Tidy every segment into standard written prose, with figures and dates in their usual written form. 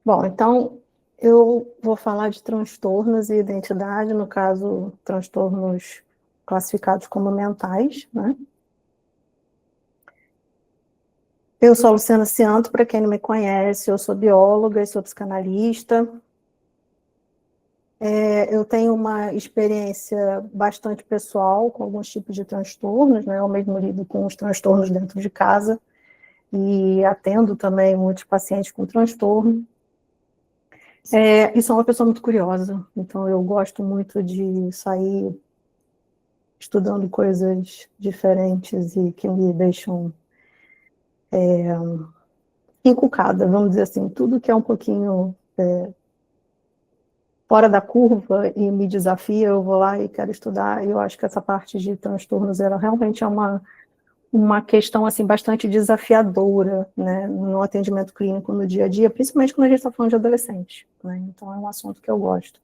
Bom, então eu vou falar de transtornos e identidade, no caso, transtornos classificados como mentais, né? Eu sou a Luciana Cianto, para quem não me conhece, eu sou bióloga e sou psicanalista. Eu tenho uma experiência bastante pessoal com alguns tipos de transtornos, né? Eu mesmo lido com os transtornos dentro de casa e atendo também muitos pacientes com transtorno. E sou uma pessoa muito curiosa, então eu gosto muito de sair estudando coisas diferentes e que me deixam encucada, vamos dizer assim, tudo que é um pouquinho fora da curva e me desafia, eu vou lá e quero estudar, e eu acho que essa parte de transtornos, ela realmente é uma questão, assim, bastante desafiadora, né, no atendimento clínico no dia a dia, principalmente quando a gente está falando de adolescente, né, então é um assunto que eu gosto.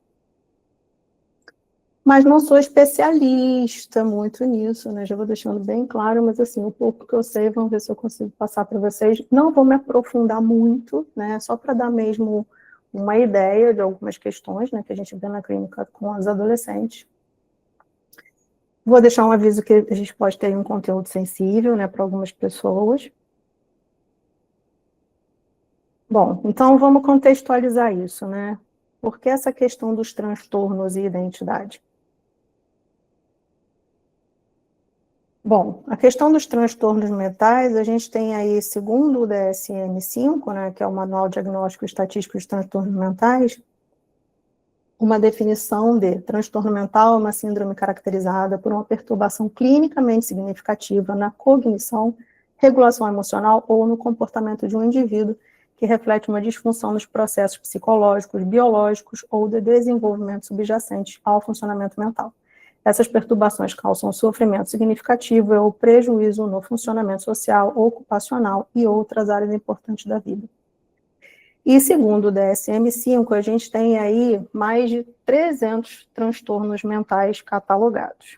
Mas não sou especialista muito nisso, né? Já vou deixando bem claro, mas assim, o pouco que eu sei, vamos ver se eu consigo passar para vocês. Não vou me aprofundar muito, né? Só para dar mesmo uma ideia de algumas questões, né, que a gente vê na clínica com os adolescentes. Vou deixar um aviso que a gente pode ter um conteúdo sensível, né, para algumas pessoas. Bom, então vamos contextualizar isso, né? Por que essa questão dos transtornos e identidade? Bom, a questão dos transtornos mentais, a gente tem aí, segundo o DSM-5, né, que é o Manual Diagnóstico e Estatístico de Transtornos Mentais, uma definição de transtorno mental é uma síndrome caracterizada por uma perturbação clinicamente significativa na cognição, regulação emocional ou no comportamento de um indivíduo que reflete uma disfunção nos processos psicológicos, biológicos ou de desenvolvimento subjacente ao funcionamento mental. Essas perturbações causam sofrimento significativo ou prejuízo no funcionamento social, ocupacional e outras áreas importantes da vida. E segundo o DSM-5, a gente tem aí mais de 300 transtornos mentais catalogados.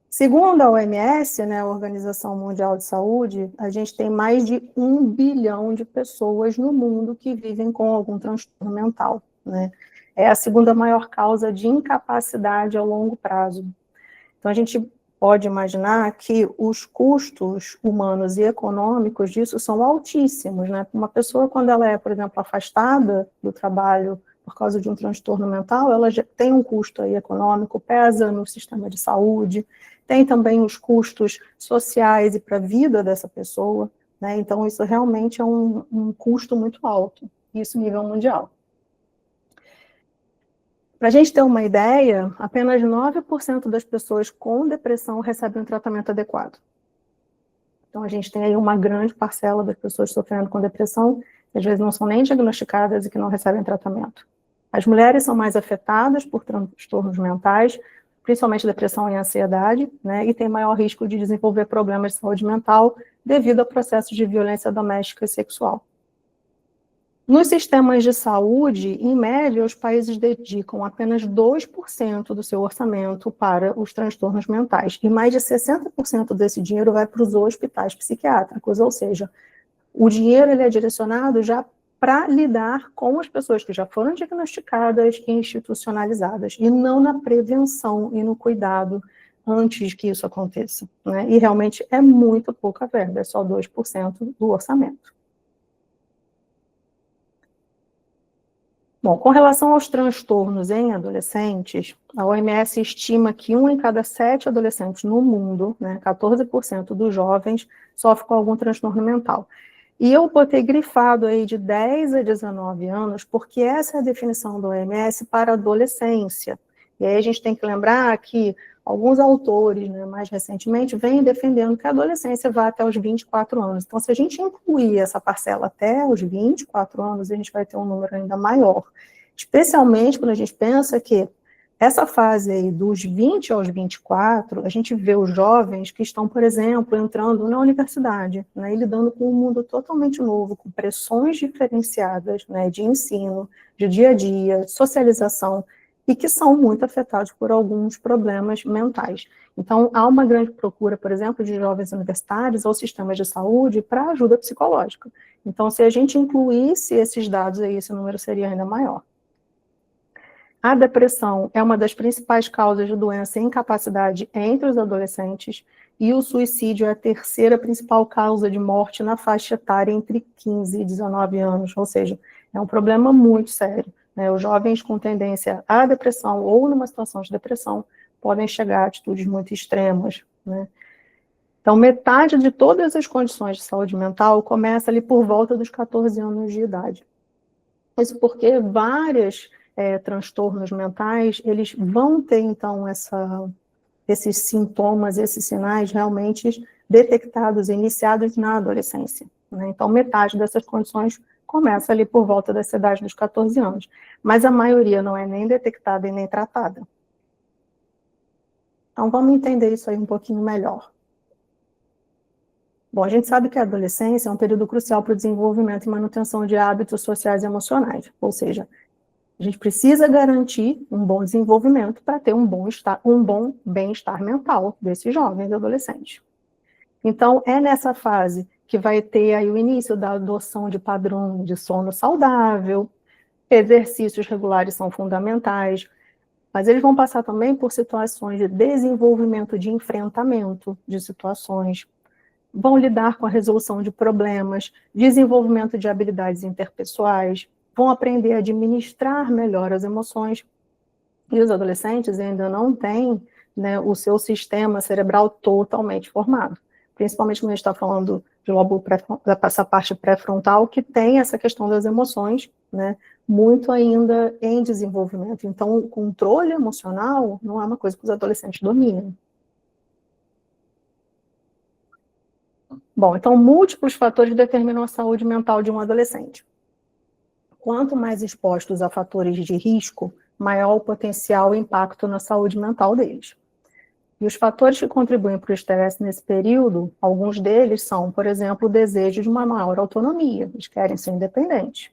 Segundo a OMS, né, a Organização Mundial de Saúde, a gente tem mais de 1 bilhão de pessoas no mundo que vivem com algum transtorno mental, né? É a segunda maior causa de incapacidade a longo prazo. Então, a gente pode imaginar que os custos humanos e econômicos disso são altíssimos, né? Uma pessoa, quando ela é, por exemplo, afastada do trabalho por causa de um transtorno mental, ela já tem um custo aí econômico, pesa no sistema de saúde, tem também os custos sociais e para a vida dessa pessoa, né? Então, isso realmente é um custo muito alto, isso a nível mundial. Para a gente ter uma ideia, apenas 9% das pessoas com depressão recebem um tratamento adequado. Então, a gente tem aí uma grande parcela das pessoas sofrendo com depressão, que às vezes não são nem diagnosticadas e que não recebem tratamento. As mulheres são mais afetadas por transtornos mentais, principalmente depressão e ansiedade, né, e têm maior risco de desenvolver problemas de saúde mental devido a processos de violência doméstica e sexual. Nos sistemas de saúde, em média, os países dedicam apenas 2% do seu orçamento para os transtornos mentais, e mais de 60% desse dinheiro vai para os hospitais psiquiátricos, ou seja, o dinheiro ele é direcionado já para lidar com as pessoas que já foram diagnosticadas e institucionalizadas, e não na prevenção e no cuidado antes que isso aconteça, né? E realmente é muito pouca verba, é só 2% do orçamento. Bom, com relação aos transtornos em adolescentes, a OMS estima que 1 em cada 7 adolescentes no mundo, né, 14% dos jovens, sofre com algum transtorno mental. E eu botei grifado aí de 10 a 19 anos, porque essa é a definição da OMS para a adolescência. E aí a gente tem que lembrar que alguns autores, né, mais recentemente, vêm defendendo que a adolescência vai até os 24 anos. Então, se a gente incluir essa parcela até os 24 anos, a gente vai ter um número ainda maior. Especialmente quando a gente pensa que essa fase aí dos 20 aos 24, a gente vê os jovens que estão, por exemplo, entrando na universidade, né, e lidando com um mundo totalmente novo, com pressões diferenciadas, né, de ensino, de dia a dia, socialização, e que são muito afetados por alguns problemas mentais. Então, há uma grande procura, por exemplo, de jovens universitários ou sistemas de saúde para ajuda psicológica. Então, se a gente incluísse esses dados aí, esse número seria ainda maior. A depressão é uma das principais causas de doença e incapacidade entre os adolescentes, e o suicídio é a terceira principal causa de morte na faixa etária entre 15 e 19 anos, ou seja, é um problema muito sério. Né? Os jovens com tendência à depressão ou numa situação de depressão podem chegar a atitudes muito extremas. Né? Então, metade de todas as condições de saúde mental começa ali por volta dos 14 anos de idade. Isso porque vários transtornos mentais, eles vão ter, então, esses sintomas, esses sinais realmente detectados, iniciados na adolescência. Né? Então, metade dessas condições começa ali por volta dessa idade dos 14 anos. Mas a maioria não é nem detectada e nem tratada. Então, vamos entender isso aí um pouquinho melhor. Bom, a gente sabe que a adolescência é um período crucial para o desenvolvimento e manutenção de hábitos sociais e emocionais, ou seja, a gente precisa garantir um bom desenvolvimento para ter um bom bem-estar mental desses jovens e adolescentes. Então, é nessa fase que vai ter aí o início da adoção de padrão de sono saudável, exercícios regulares são fundamentais, mas eles vão passar também por situações de desenvolvimento de enfrentamento de situações, vão lidar com a resolução de problemas, desenvolvimento de habilidades interpessoais, vão aprender a administrar melhor as emoções, e os adolescentes ainda não têm, né, o seu sistema cerebral totalmente formado, principalmente quando a gente está falando de lobo dessa parte pré-frontal, que tem essa questão das emoções, né, muito ainda em desenvolvimento. Então, o controle emocional não é uma coisa que os adolescentes dominam. Bom, então, múltiplos fatores determinam a saúde mental de um adolescente. Quanto mais expostos a fatores de risco, maior o potencial impacto na saúde mental deles. E os fatores que contribuem para o estresse nesse período, alguns deles são, por exemplo, o desejo de uma maior autonomia, eles querem ser independentes.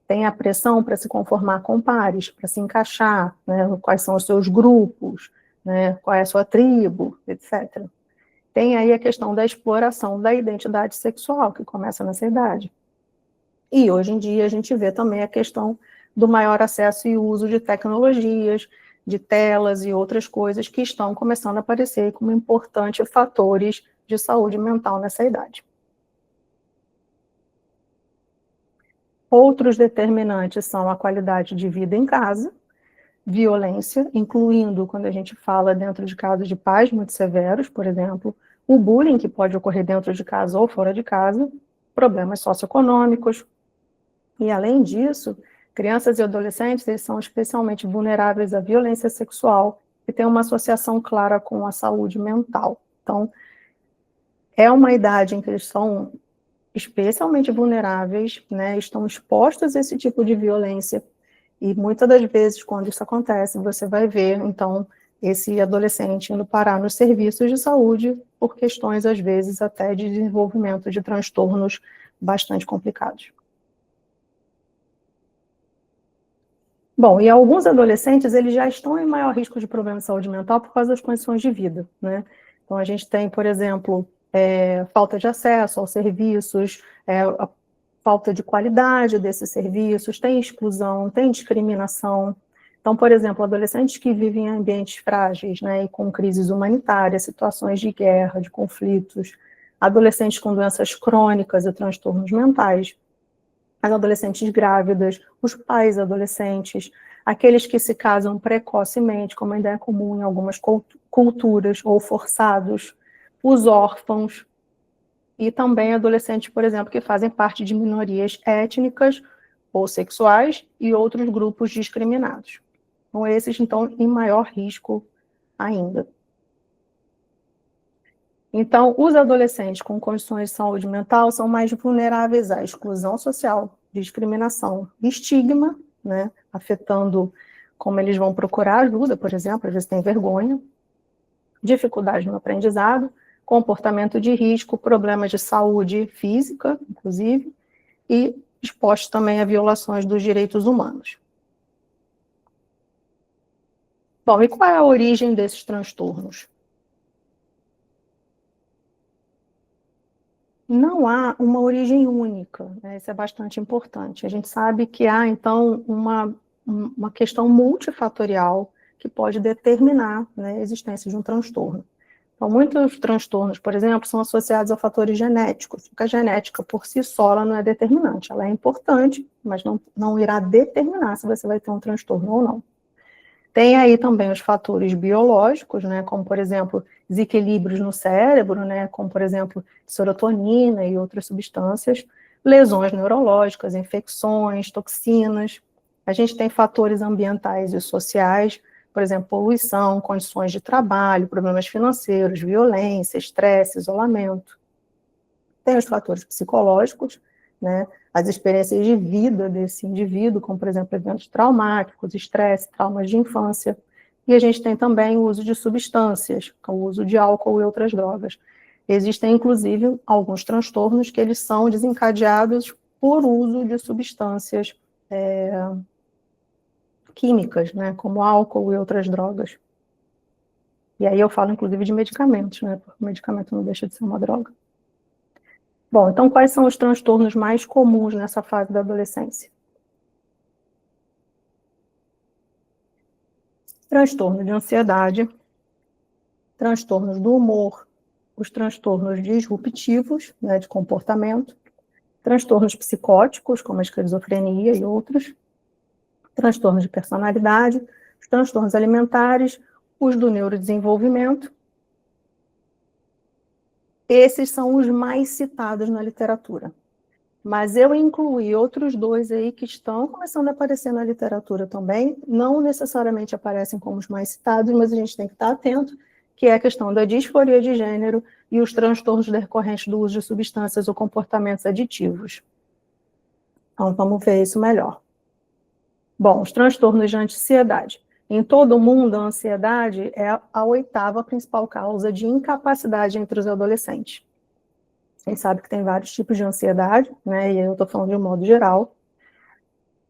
Tem a pressão para se conformar com pares, para se encaixar, né, quais são os seus grupos, né, qual é a sua tribo, etc. Tem aí a questão da exploração da identidade sexual, que começa nessa idade. E hoje em dia a gente vê também a questão do maior acesso e uso de tecnologias, de telas e outras coisas que estão começando a aparecer como importantes fatores de saúde mental nessa idade. Outros determinantes são a qualidade de vida em casa, violência, incluindo quando a gente fala dentro de casos de pais muito severos, por exemplo, o bullying que pode ocorrer dentro de casa ou fora de casa, problemas socioeconômicos. E, além disso, crianças e adolescentes eles são especialmente vulneráveis à violência sexual e têm uma associação clara com a saúde mental. Então, é uma idade em que eles são especialmente vulneráveis, né, estão expostos a esse tipo de violência, e muitas das vezes, quando isso acontece, você vai ver, então, esse adolescente indo parar nos serviços de saúde por questões, às vezes, até de desenvolvimento de transtornos bastante complicados. Bom, e alguns adolescentes, eles já estão em maior risco de problema de saúde mental por causa das condições de vida, né? Então, a gente tem, por exemplo, falta de acesso aos serviços, a falta de qualidade desses serviços, tem exclusão, tem discriminação. Então, por exemplo, adolescentes que vivem em ambientes frágeis, né, e com crises humanitárias, situações de guerra, de conflitos, adolescentes com doenças crônicas e transtornos mentais, as adolescentes grávidas, os pais adolescentes, aqueles que se casam precocemente, como ainda é comum em algumas culturas, ou forçados, os órfãos, e também adolescentes, por exemplo, que fazem parte de minorias étnicas ou sexuais e outros grupos discriminados. Então, esses, então, em maior risco ainda. Então, os adolescentes com condições de saúde mental são mais vulneráveis à exclusão social, discriminação, estigma, né, afetando como eles vão procurar ajuda, por exemplo, às vezes têm vergonha, dificuldade no aprendizado, comportamento de risco, problemas de saúde física, inclusive, e expostos também a violações dos direitos humanos. Bom, e qual é a origem desses transtornos? Não há uma origem única, né? Isso é bastante importante. A gente sabe que há, então, uma questão multifatorial que pode determinar, né, a existência de um transtorno. Então, muitos transtornos, por exemplo, são associados a fatores genéticos, porque a genética, por si só, ela não é determinante. Ela é importante, mas não irá determinar se você vai ter um transtorno ou não. Tem aí também os fatores biológicos, né, como, por exemplo, desequilíbrios no cérebro, né, como, por exemplo, serotonina e outras substâncias, lesões neurológicas, infecções, toxinas. A gente tem fatores ambientais e sociais, por exemplo, poluição, condições de trabalho, problemas financeiros, violência, estresse, isolamento. Tem os fatores psicológicos, né, as experiências de vida desse indivíduo, como, por exemplo, eventos traumáticos, estresse, traumas de infância. E a gente tem também o uso de substâncias, o uso de álcool e outras drogas. Existem, inclusive, alguns transtornos que eles são desencadeados por uso de substâncias químicas, né, como álcool e outras drogas. E aí eu falo, inclusive, de medicamentos, né, porque o medicamento não deixa de ser uma droga. Bom, então quais são os transtornos mais comuns nessa fase da adolescência? Transtorno de ansiedade, transtornos do humor, os transtornos disruptivos, né, de comportamento, transtornos psicóticos, como a esquizofrenia e outros, transtornos de personalidade, os transtornos alimentares, os do neurodesenvolvimento. Esses são os mais citados na literatura. Mas eu incluí outros dois aí que estão começando a aparecer na literatura também, não necessariamente aparecem como os mais citados, mas a gente tem que estar atento, que é a questão da disforia de gênero e os transtornos decorrentes do uso de substâncias ou comportamentos aditivos. Então, vamos ver isso melhor. Bom, os transtornos de ansiedade. Em todo o mundo, a ansiedade é a 8ª principal causa de incapacidade entre os adolescentes. A gente sabe que tem vários tipos de ansiedade, né? E eu estou falando de um modo geral.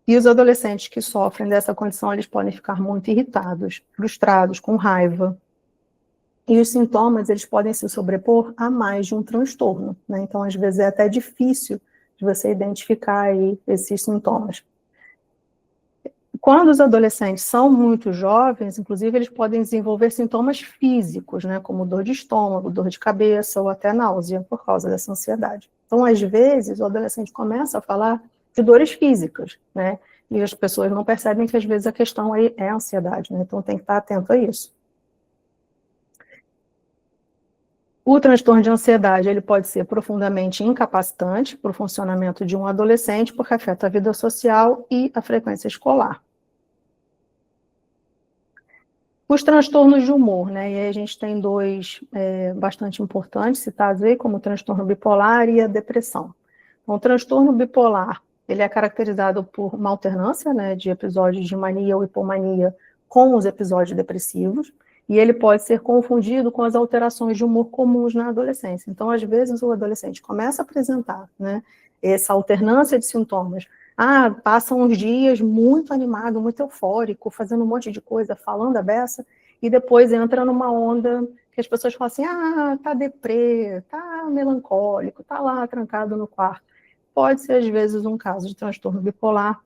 E os adolescentes que sofrem dessa condição, eles podem ficar muito irritados, frustrados, com raiva. E os sintomas, eles podem se sobrepor a mais de um transtorno, né? Então, às vezes, é até difícil de você identificar aí esses sintomas. Quando os adolescentes são muito jovens, inclusive, eles podem desenvolver sintomas físicos, né, como dor de estômago, dor de cabeça ou até náusea, por causa dessa ansiedade. Então, às vezes, o adolescente começa a falar de dores físicas, né, e as pessoas não percebem que, às vezes, a questão aí é a ansiedade, né, então tem que estar atento a isso. O transtorno de ansiedade, ele pode ser profundamente incapacitante para o funcionamento de um adolescente, porque afeta a vida social e a frequência escolar. Os transtornos de humor, né? E aí a gente tem dois bastante importantes citados aí, como o transtorno bipolar e a depressão. Então, o transtorno bipolar, ele é caracterizado por uma alternância, né, de episódios de mania ou hipomania com os episódios depressivos, e ele pode ser confundido com as alterações de humor comuns na adolescência. Então, às vezes, o adolescente começa a apresentar, né, essa alternância de sintomas. Passa uns dias muito animado, muito eufórico, fazendo um monte de coisa, falando a beça, e depois entra numa onda que as pessoas falam assim, tá deprê, tá melancólico, tá lá trancado no quarto. Pode ser, às vezes, um caso de transtorno bipolar,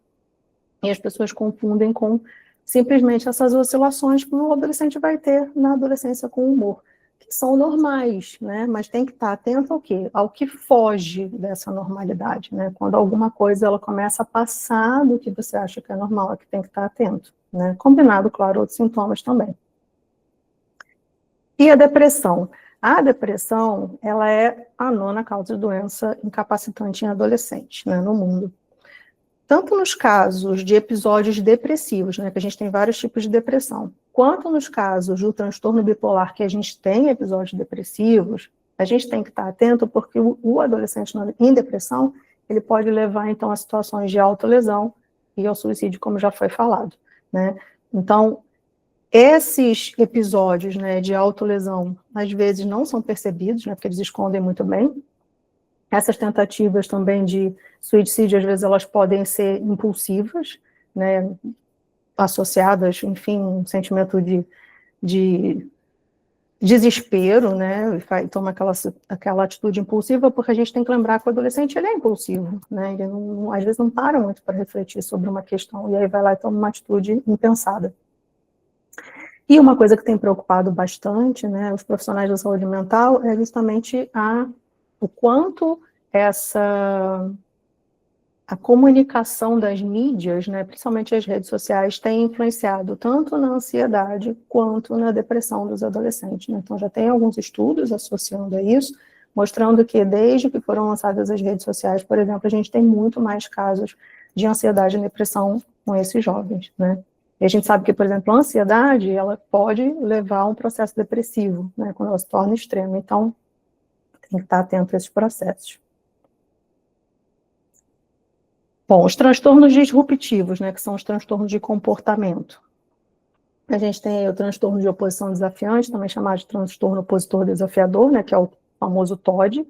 e as pessoas confundem com simplesmente essas oscilações que o adolescente vai ter na adolescência com o humor, que são normais, né? Mas tem que estar atento ao quê? Ao que foge dessa normalidade, né? Quando alguma coisa ela começa a passar do que você acha que é normal, é que tem que estar atento, né? Combinado, claro, outros sintomas também. E a depressão? A depressão, ela é a 9ª causa de doença incapacitante em adolescentes, né, no mundo. Tanto nos casos de episódios depressivos, né, que a gente tem vários tipos de depressão, quanto nos casos do transtorno bipolar, que a gente tem episódios depressivos, a gente tem que estar atento, porque o adolescente em depressão, ele pode levar, então, a situações de autolesão e ao suicídio, como já foi falado, né? Então, esses episódios, né, de autolesão, às vezes não são percebidos, né, porque eles escondem muito bem. Essas tentativas também de suicídio, às vezes, elas podem ser impulsivas, né, associadas, enfim, um sentimento de desespero, né, e toma aquela atitude impulsiva, porque a gente tem que lembrar que o adolescente, ele é impulsivo, né, ele não, às vezes não para muito para refletir sobre uma questão, e aí vai lá e toma uma atitude impensada. E uma coisa que tem preocupado bastante, né, os profissionais da saúde mental, é justamente o quanto a comunicação das mídias, né, principalmente as redes sociais, tem influenciado tanto na ansiedade quanto na depressão dos adolescentes, né? Então já tem alguns estudos associando a isso, mostrando que desde que foram lançadas as redes sociais, por exemplo, a gente tem muito mais casos de ansiedade e depressão com esses jovens, né? E a gente sabe que, por exemplo, a ansiedade, ela pode levar a um processo depressivo, né, quando ela se torna extrema. Então, tem que estar atento a esses processos. Bom, os transtornos disruptivos, né, que são os transtornos de comportamento. A gente tem o transtorno de oposição desafiante, também chamado de transtorno opositor desafiador, né, que é o famoso TOD.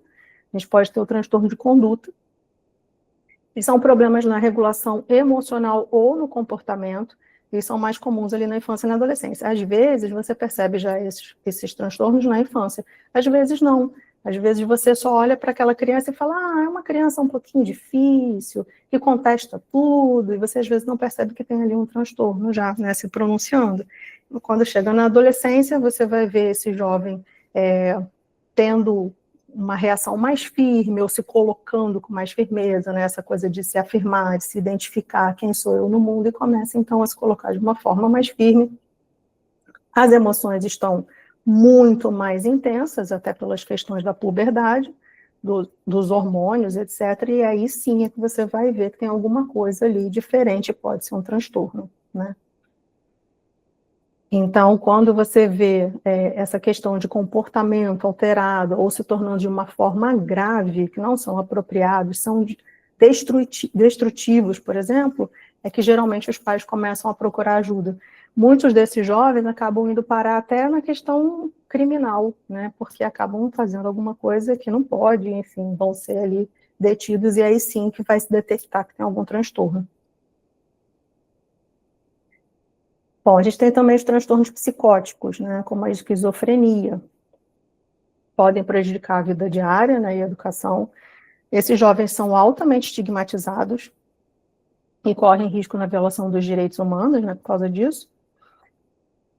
A gente pode ter o transtorno de conduta, e são problemas na regulação emocional ou no comportamento, e são mais comuns ali na infância e na adolescência. Às vezes, você percebe já esses transtornos na infância, às vezes não. Às vezes você só olha para aquela criança e fala, é uma criança um pouquinho difícil, que contesta tudo, e você às vezes não percebe que tem ali um transtorno já, né, se pronunciando. E quando chega na adolescência, você vai ver esse jovem tendo uma reação mais firme, ou se colocando com mais firmeza, né, essa coisa de se afirmar, de se identificar quem sou eu no mundo, e começa então a se colocar de uma forma mais firme. As emoções estão muito mais intensas, até pelas questões da puberdade, dos hormônios, etc., e aí sim é que você vai ver que tem alguma coisa ali diferente, pode ser um transtorno, né? Então, quando você vê essa questão de comportamento alterado ou se tornando de uma forma grave, que não são apropriados, são destrutivos, por exemplo, é que geralmente os pais começam a procurar ajuda. Muitos desses jovens acabam indo parar até na questão criminal, né, porque acabam fazendo alguma coisa que não pode, enfim, vão ser ali detidos, e aí sim que vai se detectar que tem algum transtorno. Bom, a gente tem também os transtornos psicóticos, né, como a esquizofrenia, podem prejudicar a vida diária, né, e a educação. Esses jovens são altamente estigmatizados e correm risco na violação dos direitos humanos, né, por causa disso.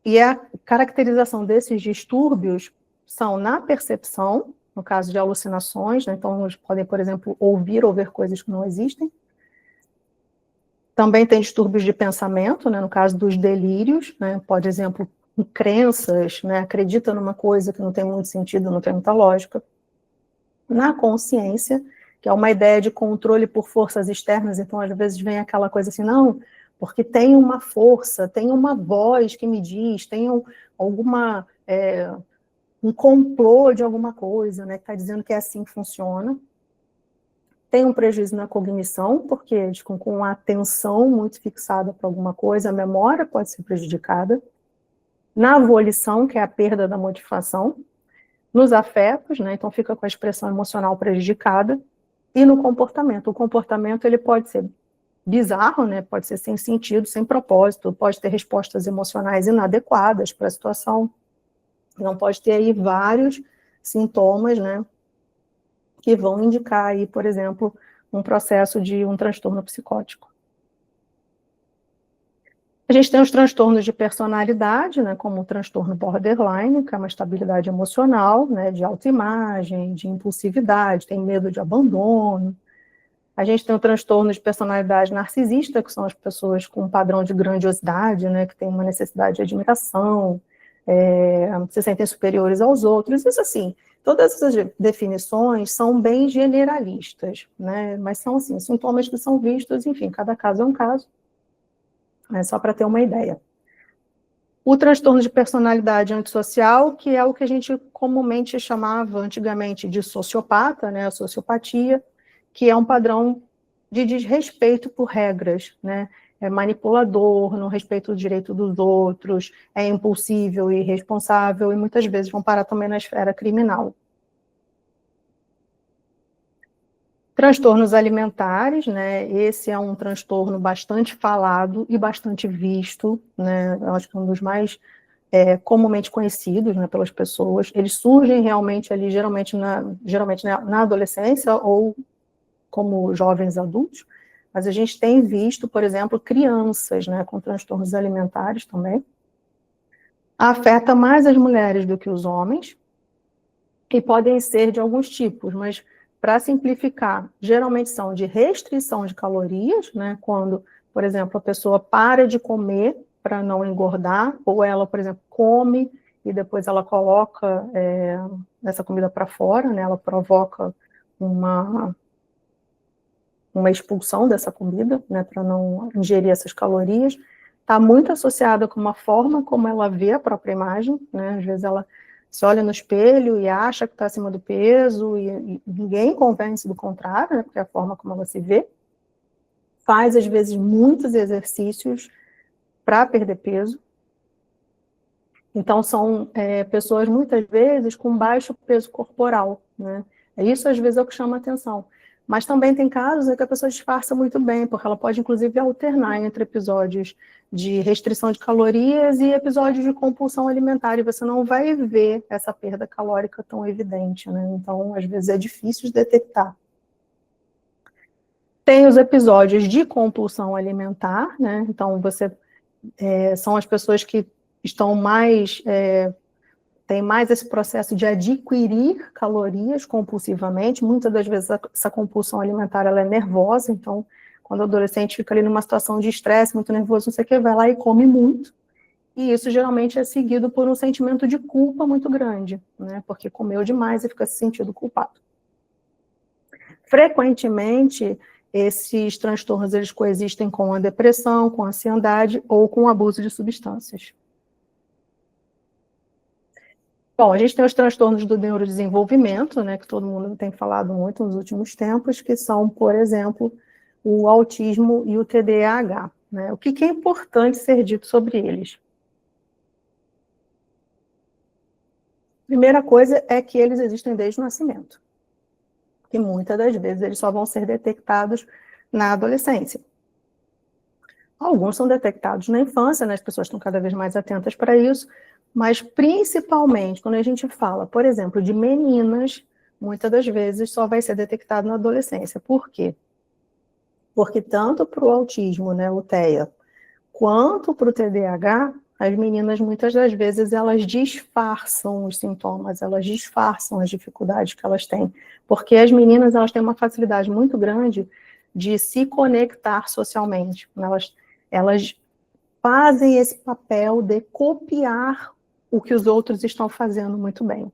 E a caracterização desses distúrbios são na percepção, no caso de alucinações, né, então eles podem, por exemplo, ouvir ou ver coisas que não existem. Também tem distúrbios de pensamento, né, no caso dos delírios, né, por exemplo, crenças, né, acredita numa coisa que não tem muito sentido, não tem muita lógica. Na consciência, que é uma ideia de controle por forças externas, então às vezes vem aquela coisa assim, não, porque tem uma força, tem uma voz que me diz, tem um complô de alguma coisa, né, que está dizendo que é assim que funciona. Tem um prejuízo na cognição, porque com a atenção muito fixada para alguma coisa, a memória pode ser prejudicada. Na volição, que é a perda da motivação. Nos afetos, né, então fica com a expressão emocional prejudicada. E no comportamento. O comportamento ele pode ser bizarro, né, pode ser sem sentido, sem propósito, pode ter respostas emocionais inadequadas para a situação. Não pode ter aí vários sintomas, né, que vão indicar aí, por exemplo, um processo de um transtorno psicótico. A gente tem os transtornos de personalidade, né, como o transtorno borderline, que é uma instabilidade emocional, né, de autoimagem, de impulsividade, tem medo de abandono. A gente tem o transtorno de personalidade narcisista, que são as pessoas com um padrão de grandiosidade, né, que tem uma necessidade de admiração, se sentem superiores aos outros. Isso assim, todas essas definições são bem generalistas, né, mas são assim, sintomas que são vistos, enfim, cada caso é um caso, só para ter uma ideia. O transtorno de personalidade antissocial, que é o que a gente comumente chamava antigamente de sociopata, né, a sociopatia, que é um padrão de desrespeito por regras, né, é manipulador, não respeita o direito dos outros, é impulsível e irresponsável, e muitas vezes vão parar também na esfera criminal. Transtornos alimentares, né? Esse é um transtorno bastante falado e bastante visto, né? Eu acho que é um dos mais comumente conhecidos, né, pelas pessoas. Eles surgem realmente ali, geralmente na adolescência ou como jovens adultos, mas a gente tem visto, por exemplo, crianças, né, com transtornos alimentares também. Afeta mais as mulheres do que os homens, e podem ser de alguns tipos, mas para simplificar, geralmente são de restrição de calorias, né, quando, por exemplo, a pessoa para de comer para não engordar, ou ela, por exemplo, come e depois ela coloca essa comida para fora, né, ela provoca uma expulsão dessa comida, né, para não ingerir essas calorias. Está muito associada com uma forma como ela vê a própria imagem, né, às vezes ela se olha no espelho e acha que está acima do peso, e ninguém convence do contrário, né, porque é a forma como ela se vê. Faz, às vezes, muitos exercícios para perder peso. Então, são pessoas, muitas vezes, com baixo peso corporal, né? Isso, às vezes, é o que chama atenção. Mas também tem casos em que a pessoa disfarça muito bem, porque ela pode, inclusive, alternar entre episódios de restrição de calorias e episódios de compulsão alimentar, e você não vai ver essa perda calórica tão evidente, né? Então, às vezes, é difícil de detectar. Tem os episódios de compulsão alimentar, né? Então, são as pessoas que estão mais... tem mais esse processo de adquirir calorias compulsivamente. Muitas das vezes essa compulsão alimentar ela é nervosa, então quando o adolescente fica ali numa situação de estresse, muito nervoso, não sei o que, vai lá e come muito. E isso geralmente é seguido por um sentimento de culpa muito grande, né? Porque comeu demais e fica se sentindo culpado. Frequentemente, esses transtornos eles coexistem com a depressão, com a ansiedade ou com o abuso de substâncias. Bom, a gente tem os transtornos do neurodesenvolvimento, né, que todo mundo tem falado muito nos últimos tempos, que são, por exemplo, o autismo e o TDAH, né? O que é importante ser dito sobre eles? Primeira coisa é que eles existem desde o nascimento, e muitas das vezes eles só vão ser detectados na adolescência. Alguns são detectados na infância, né? As pessoas estão cada vez mais atentas para isso, mas principalmente quando a gente fala, por exemplo, de meninas, muitas das vezes só vai ser detectado na adolescência. Por quê? Porque tanto para o autismo, né, o TEA, quanto para o TDAH, as meninas muitas das vezes elas disfarçam os sintomas, elas disfarçam as dificuldades que elas têm, porque as meninas elas têm uma facilidade muito grande de se conectar socialmente, elas fazem esse papel de copiar o que os outros estão fazendo muito bem.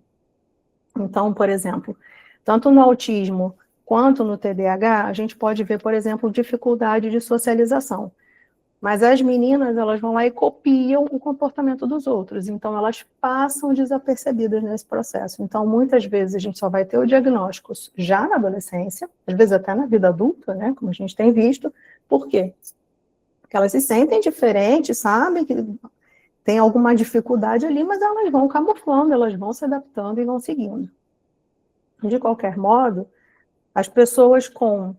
Então, por exemplo, tanto no autismo quanto no TDAH, a gente pode ver, por exemplo, dificuldade de socialização. Mas as meninas, elas vão lá e copiam o comportamento dos outros, então elas passam desapercebidas nesse processo. Então, muitas vezes, a gente só vai ter o diagnóstico já na adolescência, às vezes até na vida adulta, né, como a gente tem visto. Por quê? Porque elas se sentem diferentes, sabem que tem alguma dificuldade ali, mas elas vão camuflando, elas vão se adaptando e vão seguindo. De qualquer modo, as pessoas com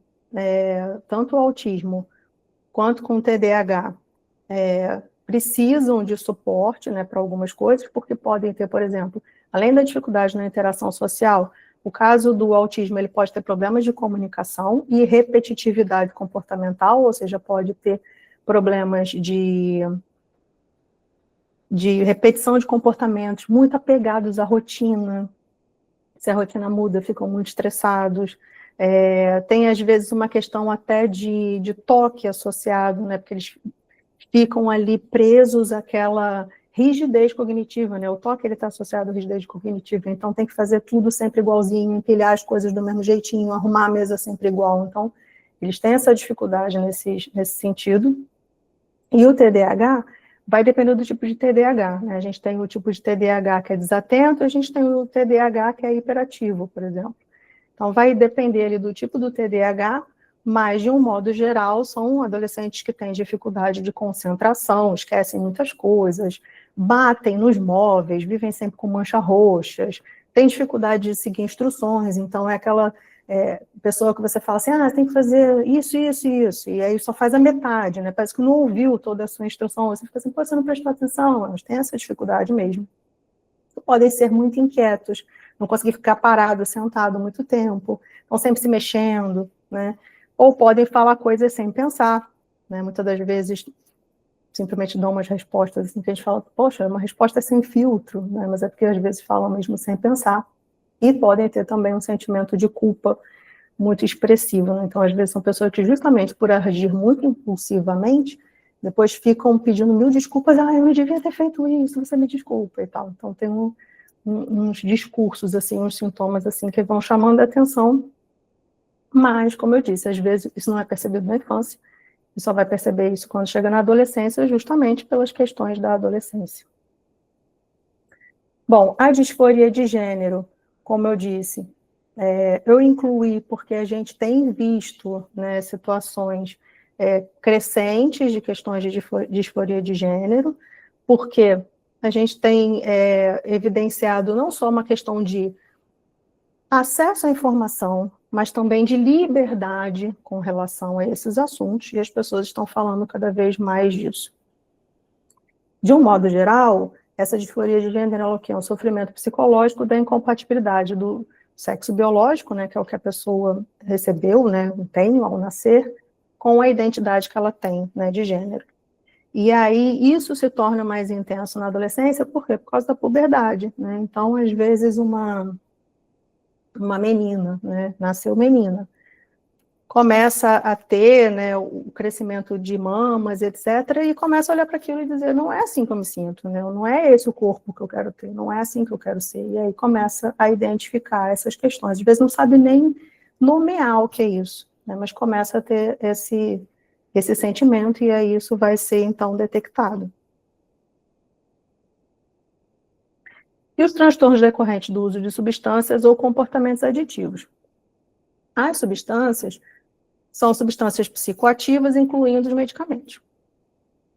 tanto o autismo quanto com o TDAH precisam de suporte, né, para algumas coisas, porque podem ter, por exemplo, além da dificuldade na interação social, o caso do autismo ele pode ter problemas de comunicação e repetitividade comportamental, ou seja, pode ter problemas de repetição de comportamentos muito apegados à rotina. Se a rotina muda, ficam muito estressados. Tem, às vezes, uma questão até de toque associado, né? Porque eles ficam ali presos àquela rigidez cognitiva, né? O toque está associado à rigidez cognitiva, então tem que fazer tudo sempre igualzinho, empilhar as coisas do mesmo jeitinho, arrumar a mesa sempre igual. Então, eles têm essa dificuldade nesse sentido. E o TDAH vai depender do tipo de TDAH, né? A gente tem o tipo de TDAH que é desatento, a gente tem o TDAH que é hiperativo, por exemplo. Então, vai depender ali do tipo do TDAH, mas, de um modo geral, são adolescentes que têm dificuldade de concentração, esquecem muitas coisas, batem nos móveis, vivem sempre com manchas roxas, têm dificuldade de seguir instruções, então é aquela pessoa que você fala assim, tem que fazer isso, isso e isso, e aí só faz a metade, né? Parece que não ouviu toda a sua instrução, você fica assim, pô, você não prestou atenção, elas têm essa dificuldade mesmo. Podem ser muito inquietos, não conseguir ficar parado, sentado muito tempo, estão sempre se mexendo, né? Ou podem falar coisas sem pensar, né? Muitas das vezes simplesmente dão umas respostas assim, que a gente fala, poxa, é uma resposta sem filtro, né? Mas é porque às vezes falam mesmo sem pensar. E podem ter também um sentimento de culpa muito expressivo, né? Então, às vezes, são pessoas que, justamente por agir muito impulsivamente, depois ficam pedindo mil desculpas, eu não devia ter feito isso, você me desculpa e tal. Então, tem uns discursos, assim, uns sintomas, assim, que vão chamando a atenção, mas, como eu disse, às vezes isso não é percebido na infância, e só vai perceber isso quando chega na adolescência, justamente pelas questões da adolescência. Bom, a disforia de gênero, como eu disse, eu incluí porque a gente tem visto, né, situações crescentes de questões de disforia de gênero, porque a gente tem evidenciado não só uma questão de acesso à informação, mas também de liberdade com relação a esses assuntos, e as pessoas estão falando cada vez mais disso. De um modo geral, essa disforia de gênero é um sofrimento psicológico da incompatibilidade do sexo biológico, né, que é o que a pessoa recebeu, né, tem ao nascer, com a identidade que ela tem, né, de gênero. E aí isso se torna mais intenso na adolescência, por quê? Por causa da puberdade, né? Então, às vezes, uma menina, né, nasceu menina, começa a ter, né, o crescimento de mamas, etc., e começa a olhar para aquilo e dizer, não é assim que eu me sinto, né? Não é esse o corpo que eu quero ter, não é assim que eu quero ser. E aí começa a identificar essas questões. Às vezes não sabe nem nomear o que é isso, né? Mas começa a ter esse sentimento, e aí isso vai ser, então, detectado. E os transtornos decorrentes do uso de substâncias ou comportamentos aditivos. As substâncias são substâncias psicoativas, incluindo os medicamentos.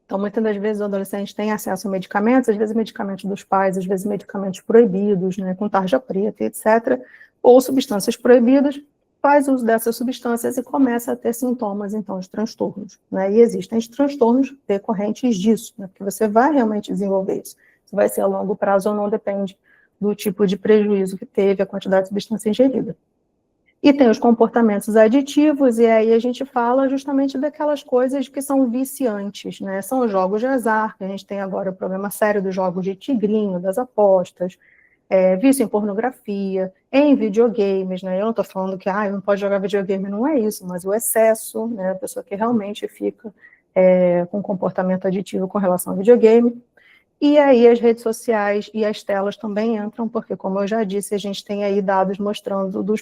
Então, muitas das vezes, o adolescente tem acesso a medicamentos, às vezes medicamentos dos pais, às vezes medicamentos proibidos, né, com tarja preta, etc., ou substâncias proibidas, faz uso dessas substâncias e começa a ter sintomas, então, de transtornos, né, e existem os transtornos decorrentes disso, né, porque você vai realmente desenvolver isso. Se vai ser a longo prazo ou não, depende do tipo de prejuízo que teve, a quantidade de substância ingerida. E tem os comportamentos aditivos, e aí a gente fala justamente daquelas coisas que são viciantes, né? São os jogos de azar, que a gente tem agora o problema sério dos jogos de tigrinho, das apostas, vício em pornografia, em videogames, né? Eu não estou falando que não pode jogar videogame, não é isso, mas o excesso, né? A pessoa que realmente fica com comportamento aditivo com relação ao videogame. E aí as redes sociais e as telas também entram, porque, como eu já disse, a gente tem aí dados mostrando dos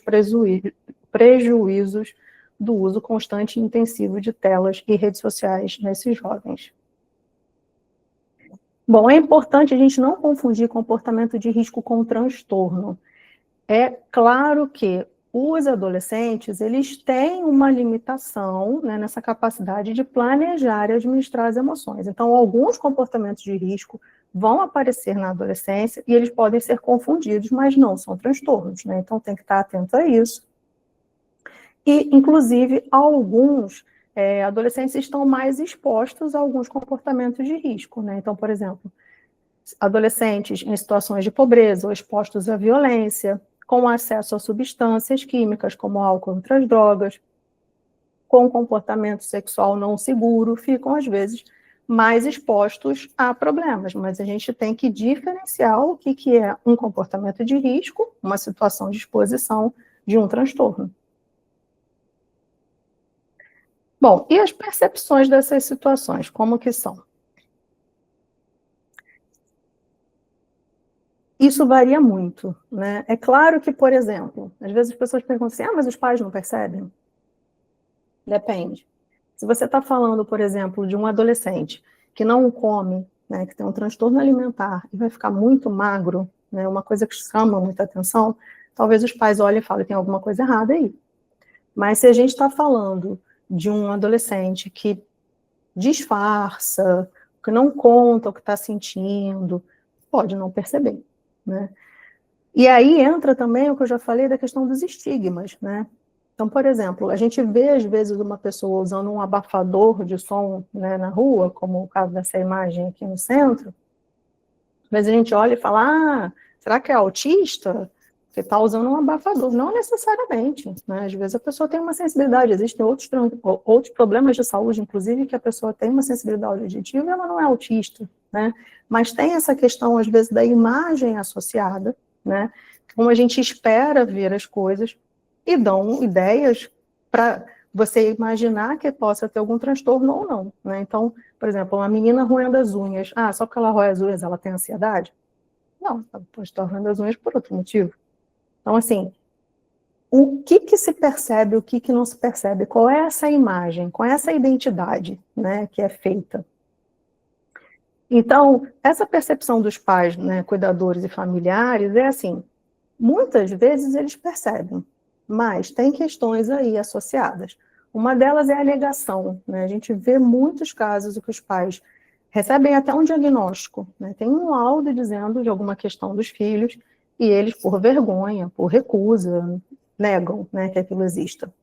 prejuízos do uso constante e intensivo de telas e redes sociais nesses jovens. Bom, é importante a gente não confundir comportamento de risco com transtorno. É claro que os adolescentes, eles têm uma limitação, né, nessa capacidade de planejar e administrar as emoções. Então, alguns comportamentos de risco vão aparecer na adolescência e eles podem ser confundidos, mas não são transtornos, né? Então, tem que estar atento a isso. E, inclusive, alguns adolescentes estão mais expostos a alguns comportamentos de risco, né? Então, por exemplo, adolescentes em situações de pobreza ou expostos à violência, com acesso a substâncias químicas, como álcool e outras drogas, com comportamento sexual não seguro, ficam, às vezes, mais expostos a problemas. Mas a gente tem que diferenciar o que é um comportamento de risco, uma situação de exposição, de um transtorno. Bom, e as percepções dessas situações, como que são? Isso varia muito, né? É claro que, por exemplo, às vezes as pessoas perguntam assim, mas os pais não percebem? Depende. Se você está falando, por exemplo, de um adolescente que não come, né, que tem um transtorno alimentar e vai ficar muito magro, né, uma coisa que chama muita atenção, talvez os pais olhem e falem, tem alguma coisa errada aí. Mas se a gente está falando de um adolescente que disfarça, que não conta o que está sentindo, pode não perceber, né? E aí entra também o que eu já falei da questão dos estigmas, né? Então, por exemplo, a gente vê, às vezes, uma pessoa usando um abafador de som, né, na rua, como o caso dessa imagem aqui no centro, mas a gente olha e fala, será que é autista? Que está usando um abafador. Não necessariamente, né? Às vezes a pessoa tem uma sensibilidade, existem outros problemas de saúde, inclusive, que a pessoa tem uma sensibilidade auditiva e ela não é autista, né? Mas tem essa questão, às vezes, da imagem associada, né? Como a gente espera ver as coisas e dão ideias para você imaginar que possa ter algum transtorno ou não, né? Então, por exemplo, uma menina roendo as unhas. Só porque ela roe as unhas ela tem ansiedade? Não, ela pode estar roendo as unhas por outro motivo. Então, assim, o que se percebe, o que não se percebe? Qual é essa imagem, qual é essa identidade, né, que é feita? Então, essa percepção dos pais, né, cuidadores e familiares, é assim, muitas vezes eles percebem, mas tem questões aí associadas. Uma delas é a negação, né? A gente vê muitos casos em que os pais recebem até um diagnóstico, né? Tem um laudo dizendo de alguma questão dos filhos, e eles, por vergonha, por recusa, negam, né, que aquilo exista.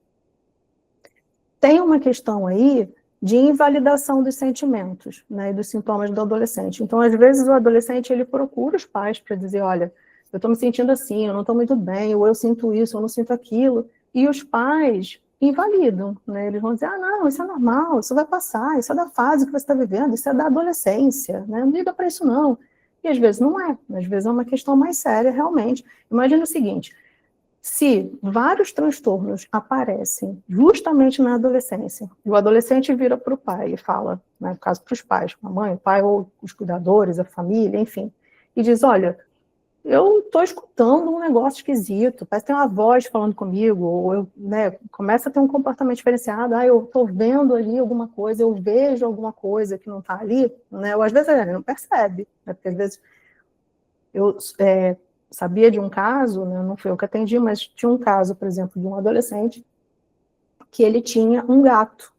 Tem uma questão aí de invalidação dos sentimentos, né, e dos sintomas do adolescente. Então, às vezes, o adolescente ele procura os pais para dizer, olha, eu estou me sentindo assim, eu não estou muito bem, ou eu sinto isso, eu não sinto aquilo, e os pais invalidam, né? Eles vão dizer, não, isso é normal, isso vai passar, isso é da fase que você está vivendo, isso é da adolescência, né? Não liga para isso não. E às vezes não é, às vezes é uma questão mais séria realmente. Imagina o seguinte, se vários transtornos aparecem justamente na adolescência, e o adolescente vira para o pai e fala, né, no caso para os pais, a mãe, o pai ou os cuidadores, a família, enfim, e diz, olha, eu estou escutando um negócio esquisito, parece que tem uma voz falando comigo, ou eu, né, começa a ter um comportamento diferenciado, eu estou vendo ali alguma coisa, eu vejo alguma coisa que não está ali, né, ou às vezes ele não percebe, né, porque às vezes eu sabia de um caso, né, não foi eu que atendi, mas tinha um caso, por exemplo, de um adolescente que ele tinha um gato.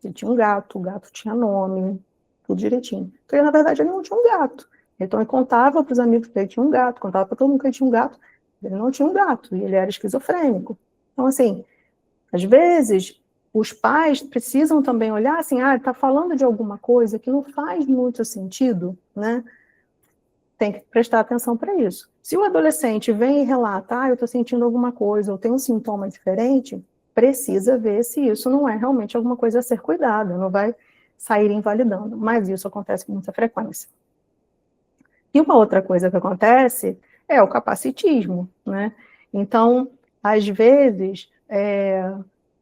Ele tinha um gato, o gato tinha nome, tudo direitinho. Porque, na verdade, ele não tinha um gato. Então, ele contava para os amigos que ele tinha um gato, contava para todo mundo que ele tinha um gato. Ele não tinha um gato, e ele era esquizofrênico. Então, assim, às vezes, os pais precisam também olhar assim, ele está falando de alguma coisa que não faz muito sentido, né? Tem que prestar atenção para isso. Se o adolescente vem e relata, eu estou sentindo alguma coisa, ou tem um sintoma diferente, precisa ver se isso não é realmente alguma coisa a ser cuidada, não vai sair invalidando, mas isso acontece com muita frequência. E uma outra coisa que acontece é o capacitismo, né? Então, às vezes, é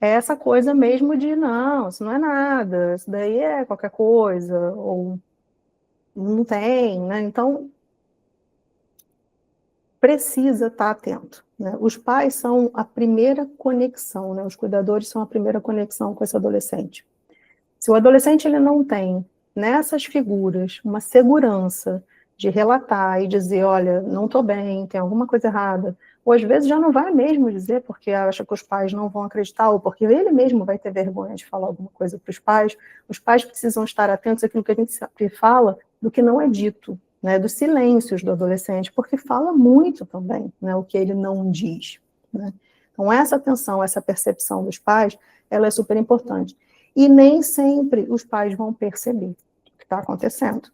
essa coisa mesmo de, não, isso não é nada, isso daí é qualquer coisa, ou não tem, né? Então, precisa estar atento, né? Os pais são a primeira conexão, né? Os cuidadores são a primeira conexão com esse adolescente. Se o adolescente ele não tem nessas figuras uma segurança de relatar e dizer, olha, não estou bem, tem alguma coisa errada, ou às vezes já não vai mesmo dizer porque acha que os pais não vão acreditar, ou porque ele mesmo vai ter vergonha de falar alguma coisa para os pais precisam estar atentos àquilo que a gente sempre fala, do que não é dito, né, dos silêncios do adolescente, porque fala muito também, né, o que ele não diz, né? Então essa atenção, essa percepção dos pais, ela é super importante. E nem sempre os pais vão perceber o que está acontecendo.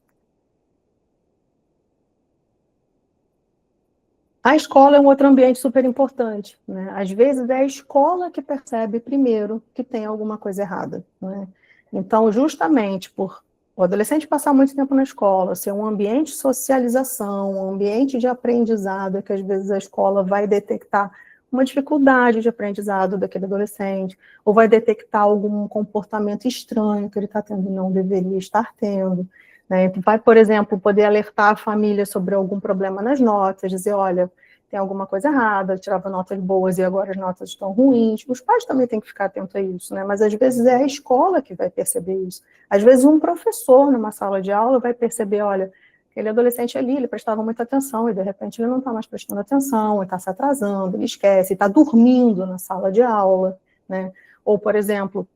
A escola é um outro ambiente super importante, né? Às vezes é a escola que percebe primeiro que tem alguma coisa errada, né? Então, justamente por o adolescente passar muito tempo na escola, ser um ambiente de socialização, um ambiente de aprendizado, que às vezes a escola vai detectar uma dificuldade de aprendizado daquele adolescente, ou vai detectar algum comportamento estranho que ele está tendo e não deveria estar tendo, né? Vai, por exemplo, poder alertar a família sobre algum problema nas notas, dizer, olha, tem alguma coisa errada, eu tirava notas boas e agora as notas estão ruins. Os pais também têm que ficar atentos a isso, né? Mas às vezes é a escola que vai perceber isso. Às vezes um professor numa sala de aula vai perceber, olha, aquele adolescente ali, ele prestava muita atenção e de repente ele não está mais prestando atenção, ele está se atrasando, ele esquece, está dormindo na sala de aula, né? Ou, por exemplo,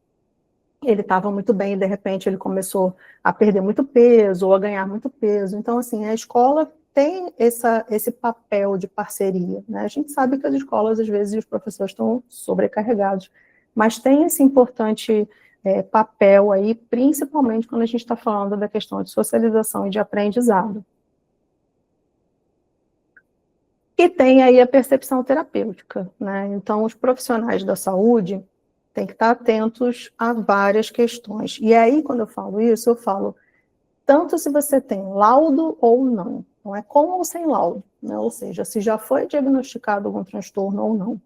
ele estava muito bem e de repente ele começou a perder muito peso ou a ganhar muito peso. Então, assim, a escola tem esse papel de parceria, né? A gente sabe que as escolas, às vezes, os professores estão sobrecarregados, mas tem esse importante papel aí, principalmente quando a gente está falando da questão de socialização e de aprendizado. E tem aí a percepção terapêutica, né? Então, os profissionais da saúde têm que estar atentos a várias questões. E aí, quando eu falo isso, eu falo tanto se você tem laudo ou não. Não é com ou sem laudo, né? Ou seja, se já foi diagnosticado algum transtorno ou não.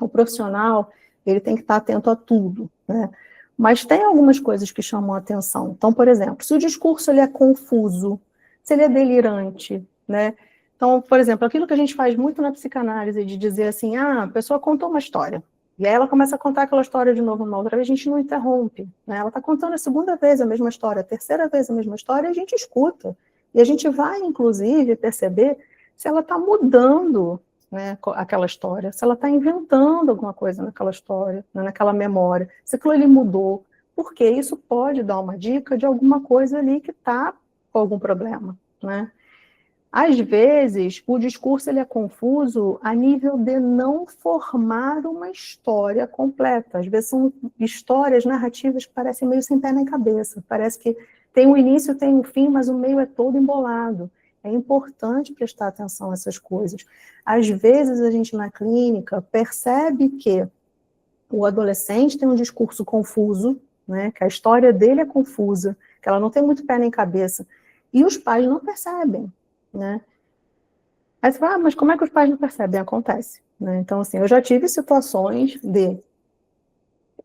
O profissional, ele tem que estar atento a tudo, né? Mas tem algumas coisas que chamam a atenção. Então, por exemplo, se o discurso ele é confuso, se ele é delirante, né? Então, por exemplo, aquilo que a gente faz muito na psicanálise, de dizer assim, a pessoa contou uma história, e aí ela começa a contar aquela história de novo, uma outra vez, a gente não interrompe, né? Ela está contando a segunda vez a mesma história, a terceira vez a mesma história, e a gente escuta. E a gente vai, inclusive, perceber se ela está mudando, né, aquela história, se ela está inventando alguma coisa naquela história, né, naquela memória, se aquilo ali mudou, porque isso pode dar uma dica de alguma coisa ali que está com algum problema, né? Às vezes, o discurso ele é confuso a nível de não formar uma história completa. Às vezes são histórias narrativas que parecem meio sem pé nem cabeça. Parece que tem um início, tem um fim, mas o meio é todo embolado. É importante prestar atenção a essas coisas. Às vezes, a gente na clínica percebe que o adolescente tem um discurso confuso, né, que a história dele é confusa, que ela não tem muito pé nem cabeça, e os pais não percebem, né? Aí você fala, mas como é que os pais não percebem? Acontece, né? Então, assim, eu já tive situações de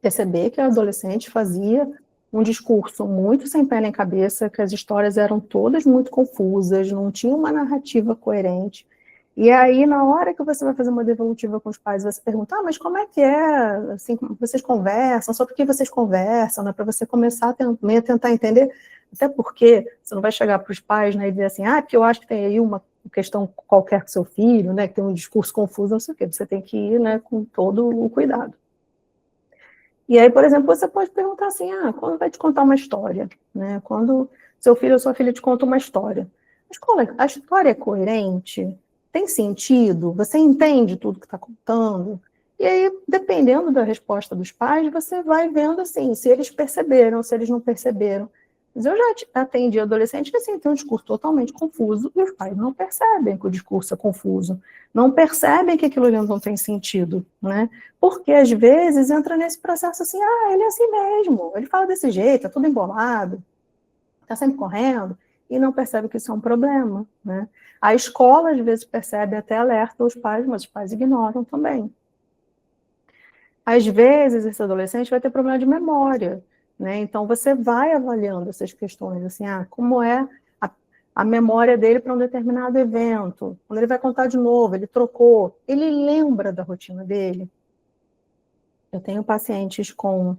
perceber que a adolescente fazia um discurso muito sem pé nem cabeça, que as histórias eram todas muito confusas, não tinha uma narrativa coerente. E aí, na hora que você vai fazer uma devolutiva com os pais, você pergunta, mas como é que é, assim, vocês conversam, só porque vocês conversam, né, para você começar a tentar entender, até porque você não vai chegar para os pais, né, e dizer assim, porque eu acho que tem aí uma questão qualquer com seu filho, né, que tem um discurso confuso, não sei o quê, você tem que ir, né, com todo o cuidado. E aí, por exemplo, você pode perguntar assim, quando vai te contar uma história, né? Quando seu filho ou sua filha te conta uma história. A história é coerente? Tem sentido? Você entende tudo que está contando? E aí, dependendo da resposta dos pais, você vai vendo assim, se eles perceberam, se eles não perceberam. Mas eu já atendi adolescente que assim, tem um discurso totalmente confuso e os pais não percebem que o discurso é confuso, não percebem que aquilo ali não tem sentido, né? Porque às vezes entra nesse processo assim, ele é assim mesmo, ele fala desse jeito, é tudo embolado, está sempre correndo, e não percebe que isso é um problema, né? A escola às vezes percebe, até alerta os pais, mas os pais ignoram também. Às vezes, esse adolescente vai ter problema de memória, né? Então, você vai avaliando essas questões, assim, como é a memória dele para um determinado evento. Quando ele vai contar de novo, ele trocou, ele lembra da rotina dele. Eu tenho pacientes com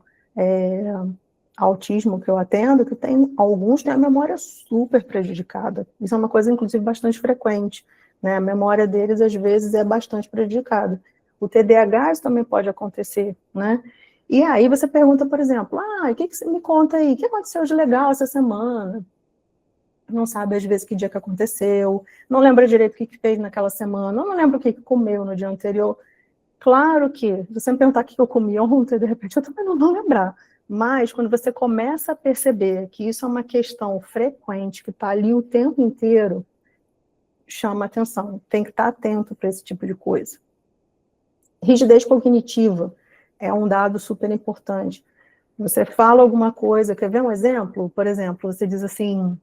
autismo que eu atendo, que alguns têm a memória super prejudicada. Isso é uma coisa, inclusive, bastante frequente, né? A memória deles, às vezes, é bastante prejudicada. O TDAH isso também pode acontecer, né? E aí você pergunta, por exemplo, o que você me conta aí? O que aconteceu de legal essa semana? Não sabe, às vezes, que dia que aconteceu, não lembra direito o que fez naquela semana, não lembra o que comeu no dia anterior. Claro que, se você me perguntar o que eu comi ontem, de repente eu também não vou lembrar. Mas, quando você começa a perceber que isso é uma questão frequente, que está ali o tempo inteiro, chama atenção. Tem que estar atento para esse tipo de coisa. Rigidez cognitiva é um dado super importante. Você fala alguma coisa, quer ver um exemplo? Por exemplo, você diz assim,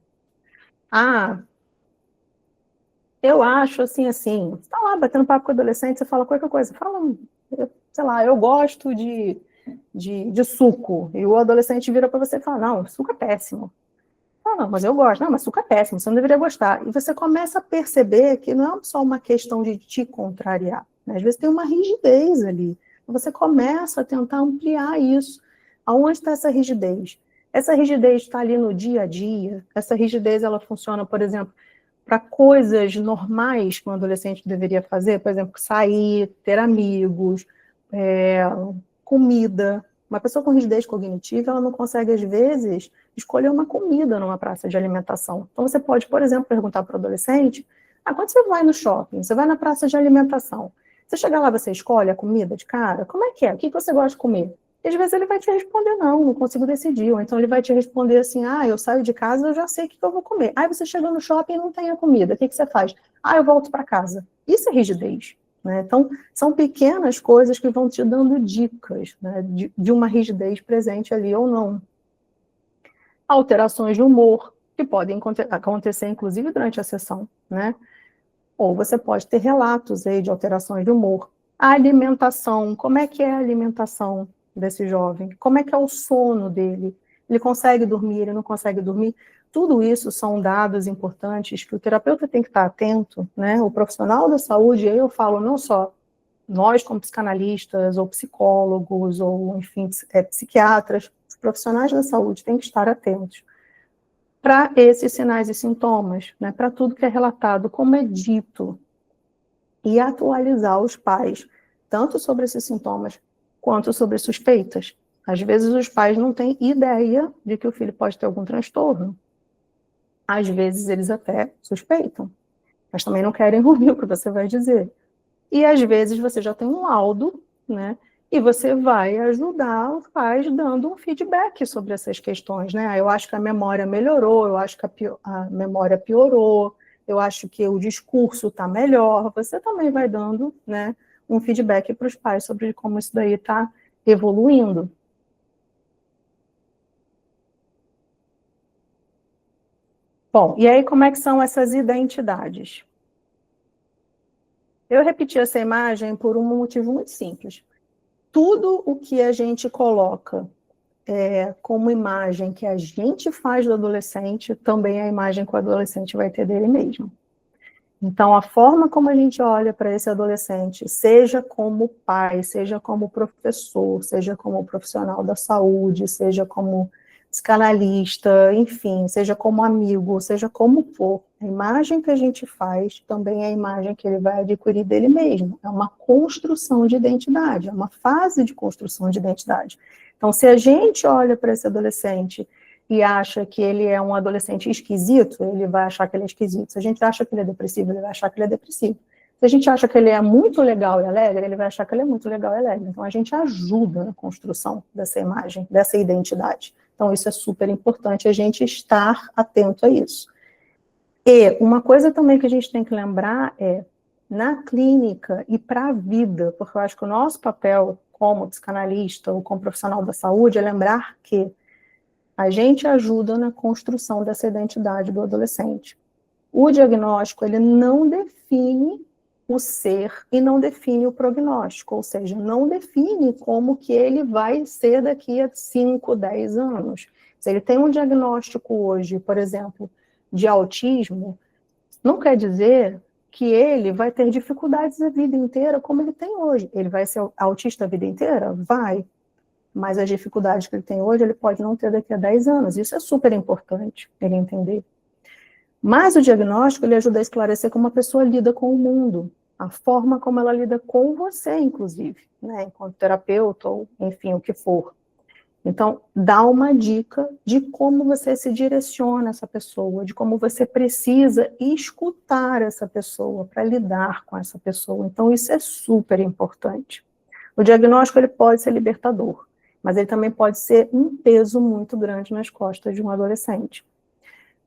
eu acho assim, assim. Você está lá batendo papo com o adolescente, você fala qualquer coisa. Fala, sei lá, eu gosto de suco. E o adolescente vira para você e fala, não, suco é péssimo. Não, mas eu gosto. Não, mas suco é péssimo, você não deveria gostar. E você começa a perceber que não é só uma questão de te contrariar, né? Às vezes tem uma rigidez ali. Você começa a tentar ampliar isso. Aonde está essa rigidez? Essa rigidez está ali no dia a dia. Essa rigidez, ela funciona, por exemplo, para coisas normais que um adolescente deveria fazer, por exemplo, sair, ter amigos, comida. Uma pessoa com rigidez cognitiva, ela não consegue, às vezes, escolher uma comida numa praça de alimentação. Então, você pode, por exemplo, perguntar para o adolescente, quando você vai no shopping, você vai na praça de alimentação, você chega lá, você escolhe a comida de cara? Como é que é? O que você gosta de comer? E às vezes ele vai te responder, não consigo decidir. Ou então ele vai te responder assim, eu saio de casa, eu já sei o que eu vou comer. Aí você chega no shopping e não tem a comida, o que você faz? Eu volto para casa. Isso é rigidez. Né? Então, são pequenas coisas que vão te dando dicas, né, de uma rigidez presente ali ou não. Alterações de humor, que podem acontecer, inclusive, durante a sessão, né? Ou você pode ter relatos aí de alterações de humor. A alimentação, como é que é a alimentação desse jovem? Como é que é o sono dele? Ele consegue dormir, ele não consegue dormir? Tudo isso são dados importantes que o terapeuta tem que estar atento, né? O profissional da saúde, aí eu falo não só nós como psicanalistas, ou psicólogos, ou, enfim, psiquiatras, os profissionais da saúde têm que estar atentos para esses sinais e sintomas, né? Para tudo que é relatado, como é dito, e atualizar os pais, tanto sobre esses sintomas, quanto sobre suspeitas. Às vezes os pais não têm ideia de que o filho pode ter algum transtorno. Às vezes eles até suspeitam, mas também não querem ouvir o que você vai dizer. E às vezes você já tem um laudo, né? E você vai ajudar os pais dando um feedback sobre essas questões, né? Eu acho que a memória melhorou, eu acho que a memória piorou, eu acho que o discurso está melhor. Você também vai dando, né, um feedback para os pais sobre como isso daí está evoluindo. Bom, e aí como é que são essas identidades? Eu repeti essa imagem por um motivo muito simples. Tudo o que a gente coloca como imagem que a gente faz do adolescente, também é a imagem que o adolescente vai ter dele mesmo. Então, a forma como a gente olha para esse adolescente, seja como pai, seja como professor, seja como profissional da saúde, seja como psicanalista, enfim, seja como amigo, seja como for, a imagem que a gente faz também é a imagem que ele vai adquirir dele mesmo. É uma construção de identidade, é uma fase de construção de identidade. Então, se a gente olha para esse adolescente e acha que ele é um adolescente esquisito, ele vai achar que ele é esquisito. Se a gente acha que ele é depressivo, ele vai achar que ele é depressivo. Se a gente acha que ele é muito legal e alegre, ele vai achar que ele é muito legal e alegre. Então, a gente ajuda na construção dessa imagem, dessa identidade. Então, isso é super importante, a gente estar atento a isso. E uma coisa também que a gente tem que lembrar é, na clínica e para a vida, porque eu acho que o nosso papel como psicanalista ou como profissional da saúde é lembrar que a gente ajuda na construção dessa identidade do adolescente. O diagnóstico, ele não define o ser e não define o prognóstico, ou seja, não define como que ele vai ser daqui a 5, 10 anos. Se ele tem um diagnóstico hoje, por exemplo, de autismo, não quer dizer que ele vai ter dificuldades a vida inteira como ele tem hoje. Ele vai ser autista a vida inteira? Vai. Mas as dificuldades que ele tem hoje, ele pode não ter daqui a 10 anos. Isso é super importante ele entender. Mas o diagnóstico, ele ajuda a esclarecer como a pessoa lida com o mundo, a forma como ela lida com você, inclusive, né, enquanto terapeuta ou, enfim, o que for. Então, dá uma dica de como você se direciona a essa pessoa, de como você precisa escutar essa pessoa para lidar com essa pessoa. Então, isso é super importante. O diagnóstico, ele pode ser libertador, mas ele também pode ser um peso muito grande nas costas de um adolescente.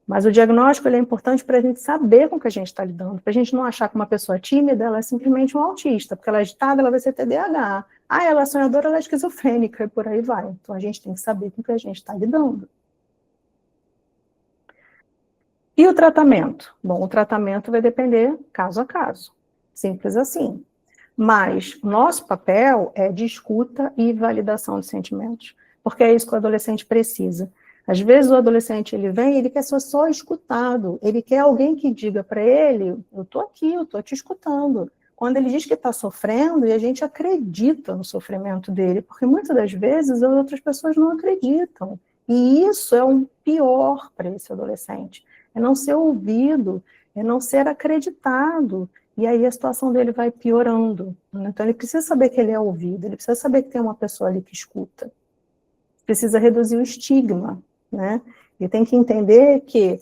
Mas o diagnóstico, ele é importante para a gente saber com o que a gente está lidando, para a gente não achar que uma pessoa tímida, ela é simplesmente um autista, porque ela é agitada, ela vai ser TDAH. Ela é sonhadora, ela é esquizofrênica, e por aí vai. Então, a gente tem que saber com o que a gente está lidando. E o tratamento? Bom, o tratamento vai depender caso a caso. Simples assim. Mas nosso papel é de escuta e validação de sentimentos, porque é isso que o adolescente precisa. Às vezes o adolescente ele vem, ele quer ser só escutado, ele quer alguém que diga para ele, eu estou aqui, eu estou te escutando. Quando ele diz que está sofrendo, e a gente acredita no sofrimento dele, porque muitas das vezes as outras pessoas não acreditam. E isso é um pior para esse adolescente. É não ser ouvido, é não ser acreditado. E aí a situação dele vai piorando. Então ele precisa saber que ele é ouvido, ele precisa saber que tem uma pessoa ali que escuta. precisa reduzir o estigma, né? E tem que entender que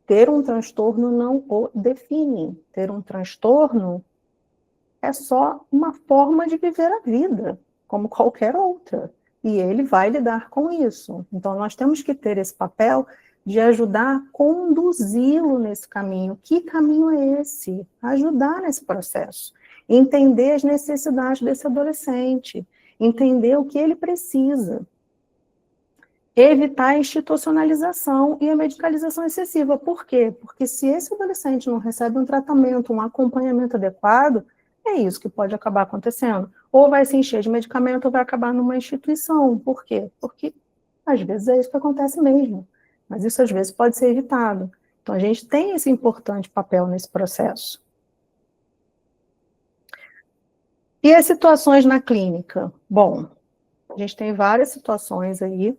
ter um transtorno não o define. Ter um transtorno é só uma forma de viver a vida, como qualquer outra. E ele vai lidar com isso. Então, nós temos que ter esse papel de ajudar a conduzi-lo nesse caminho. Que caminho é esse? Ajudar nesse processo. Entender as necessidades desse adolescente. Entender o que ele precisa. Evitar a institucionalização e a medicalização excessiva. Por quê? Porque se esse adolescente não recebe um tratamento, um acompanhamento adequado, é isso que pode acabar acontecendo. Ou vai se encher de medicamento ou vai acabar numa instituição. Por quê? Porque às vezes é isso que acontece mesmo. Mas isso às vezes pode ser evitado. Então a gente tem esse importante papel nesse processo. E as situações na clínica? Bom, a gente tem várias situações aí.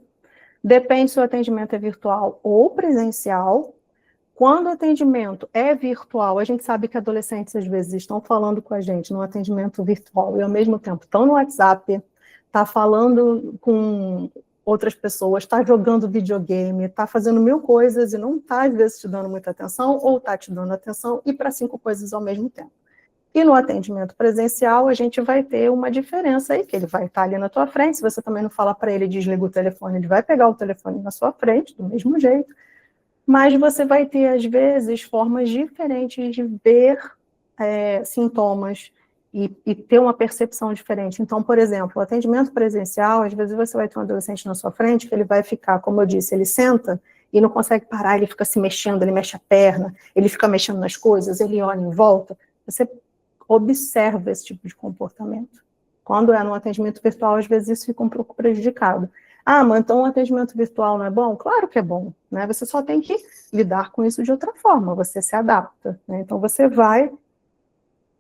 Depende se o atendimento é virtual ou presencial. Quando o atendimento é virtual, a gente sabe que adolescentes às vezes estão falando com a gente no atendimento virtual e ao mesmo tempo estão no WhatsApp, está falando com outras pessoas, está jogando videogame, está fazendo mil coisas e não está às vezes te dando muita atenção ou está te dando atenção e para 5 coisas ao mesmo tempo. E no atendimento presencial, a gente vai ter uma diferença aí, que ele vai estar ali na tua frente, se você também não falar para ele, desliga o telefone, ele vai pegar o telefone na sua frente, do mesmo jeito, mas você vai ter, às vezes, formas diferentes de ver sintomas e ter uma percepção diferente. Então, por exemplo, o atendimento presencial, às vezes você vai ter um adolescente na sua frente que ele vai ficar, como eu disse, ele senta e não consegue parar, ele fica se mexendo, ele mexe a perna, ele fica mexendo nas coisas, ele olha em volta, você observa esse tipo de comportamento. Quando é no atendimento virtual, às vezes isso fica um pouco prejudicado. Ah, mas então o atendimento virtual não é bom? Claro que é bom, né? Você só tem que lidar com isso de outra forma, você se adapta, né? Então você vai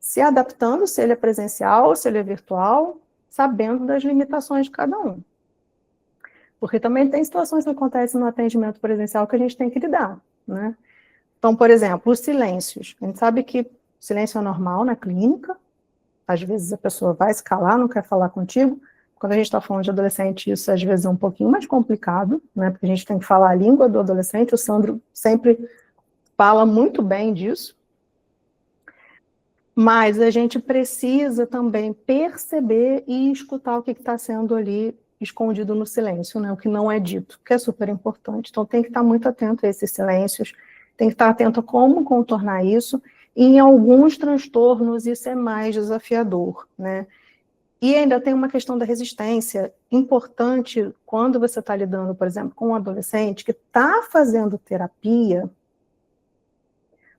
se adaptando, se ele é presencial, se ele é virtual, sabendo das limitações de cada um. Porque também tem situações que acontecem no atendimento presencial que a gente tem que lidar, né? Então, por exemplo, os silêncios. A gente sabe que silêncio é normal na clínica, às vezes a pessoa vai se calar, não quer falar contigo. Quando a gente está falando de adolescente, isso às vezes é um pouquinho mais complicado, né? Porque a gente tem que falar a língua do adolescente, o Sandro sempre fala muito bem disso. Mas a gente precisa também perceber e escutar o que está sendo ali escondido no silêncio, né? O que não é dito, que é super importante. Então tem que estar muito atento a esses silêncios, tem que estar atento a como contornar isso. E em alguns transtornos isso é mais desafiador, né? E ainda tem uma questão da resistência importante quando você está lidando, por exemplo, com um adolescente que está fazendo terapia,